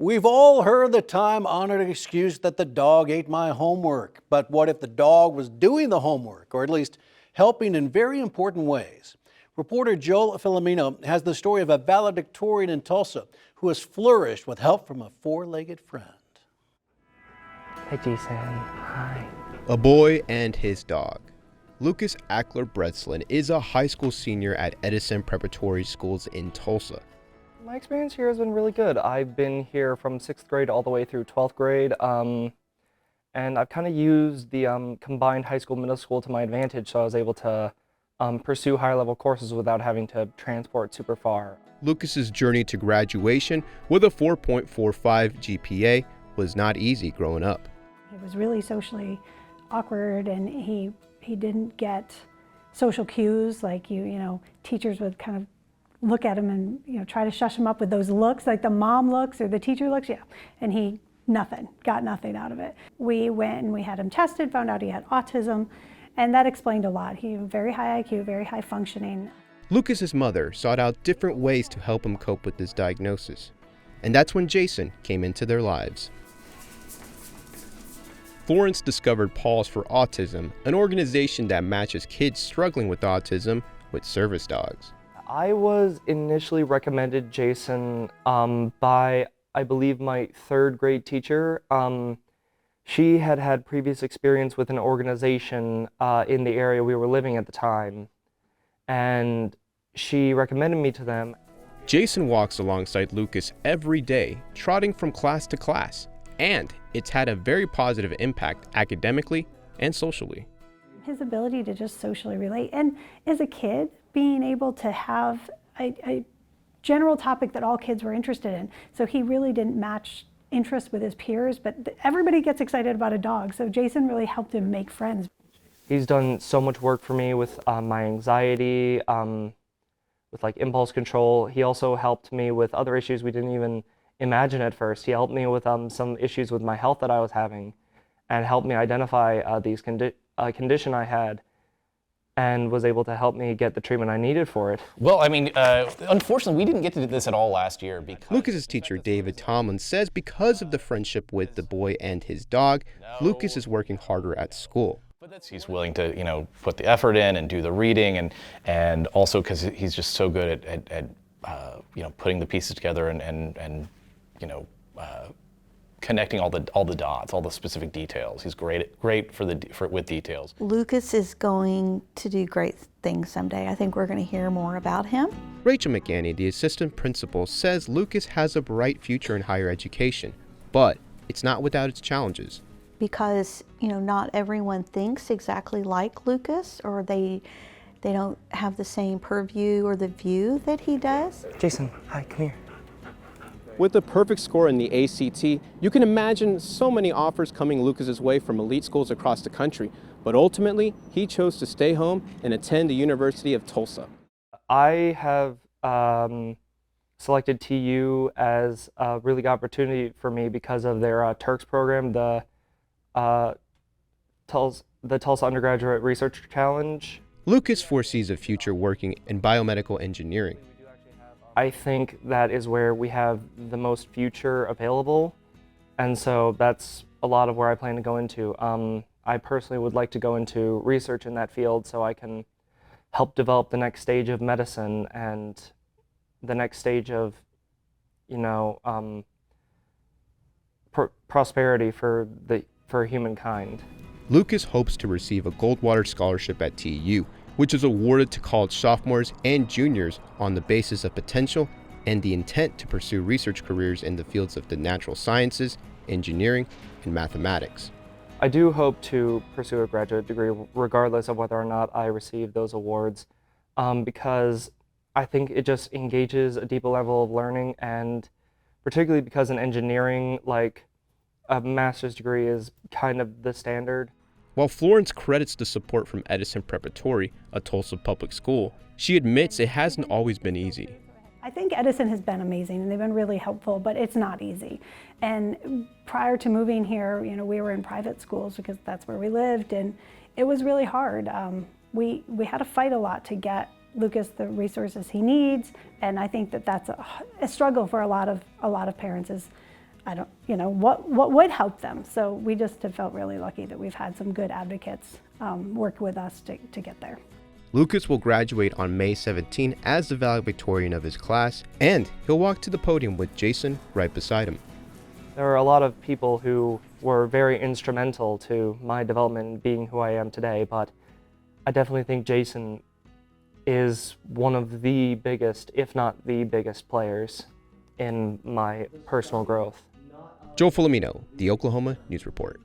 We've all heard the time-honored excuse that the dog ate my homework. But what if the dog was doing the homework, or at least helping in very important ways? Reporter Joel Filomeno has the story of a valedictorian in Tulsa who has flourished with help from a four-legged friend. Hey, Jason. Hi. A boy and his dog. Lucas Ackler-Breslin is a high school senior at Edison Preparatory Schools in Tulsa. My experience here has been really good. I've been here from 6th grade all the way through 12th grade, and I've kind of used the combined high school, middle school to my advantage, so I was able to pursue higher level courses without having to transport super far. Lucas's journey to graduation with a 4.45 GPA was not easy growing up. He was really socially awkward, and he didn't get social cues like teachers would kind of look at him and try to shush him up with those looks, like the mom looks or the teacher looks, and he got nothing out of it. We went and we had him tested, found out he had autism, and that explained a lot. He had very high IQ, very high functioning. Lucas's mother sought out different ways to help him cope with his diagnosis, and that's when Jason came into their lives. Florence discovered Paws for Autism, an organization that matches kids struggling with autism with service dogs. I was initially recommended Jason by, I believe, my 3rd grade teacher. She had had previous experience with an organization in the area we were living at the time, and she recommended me to them. Jason walks alongside Lucas every day, trotting from class to class, and it's had a very positive impact academically and socially. His ability to just socially relate, and as a kid, being able to have a general topic that all kids were interested in. So he really didn't match interests with his peers, but everybody gets excited about a dog, so Jason really helped him make friends. He's done so much work for me with my anxiety, with like impulse control. He also helped me with other issues we didn't even imagine at first. He helped me with some issues with my health that I was having, and helped me identify these condition I had, and was able to help me get the treatment I needed for it. Well, I mean, unfortunately, we didn't get to do this at all last year because Lucas's teacher, David Tomlin, says because of the friendship with the boy and his dog, Lucas is working harder at school. he's willing to, put the effort in and do the reading, and also because he's just so good at putting the pieces together and connecting all the dots, all the specific details. He's great with details. Lucas is going to do great things someday. I think we're going to hear more about him. Rachel McAney, the assistant principal, says Lucas has a bright future in higher education, but it's not without its challenges. Because, not everyone thinks exactly like Lucas, or they don't have the same purview or the view that he does. Jason, hi, come here. With a perfect score in the ACT, you can imagine so many offers coming Lucas's way from elite schools across the country, but ultimately, he chose to stay home and attend the University of Tulsa. I have selected TU as a really good opportunity for me because of their Turks program, the Tulsa Undergraduate Research Challenge. Lucas foresees a future working in biomedical engineering. I think that is where we have the most future available, and so that's a lot of where I plan to go into. I personally would like to go into research in that field so I can help develop the next stage of medicine and the next stage of, prosperity for humankind. Lucas hopes to receive a Goldwater Scholarship at TU, which is awarded to college sophomores and juniors on the basis of potential and the intent to pursue research careers in the fields of the natural sciences, engineering, and mathematics. I do hope to pursue a graduate degree regardless of whether or not I receive those awards, because I think it just engages a deeper level of learning, and particularly because in engineering, like, a master's degree is kind of the standard. While Florence credits the support from Edison Preparatory, a Tulsa public school, she admits it hasn't always been easy. I think Edison has been amazing, and they've been really helpful, but it's not easy. And prior to moving here, we were in private schools because that's where we lived, and it was really hard. We had to fight a lot to get Lucas the resources he needs, and I think that that's a struggle for a lot of parents, is I don't, you know, what would help them. So we just have felt really lucky that we've had some good advocates work with us to get there. Lukacs will graduate on May 17 as the valedictorian of his class, and he'll walk to the podium with Jason right beside him. There are a lot of people who were very instrumental to my development in being who I am today, but I definitely think Jason is one of the biggest, if not the biggest players in my personal growth. Joel Filomeno, the Oklahoma News Report.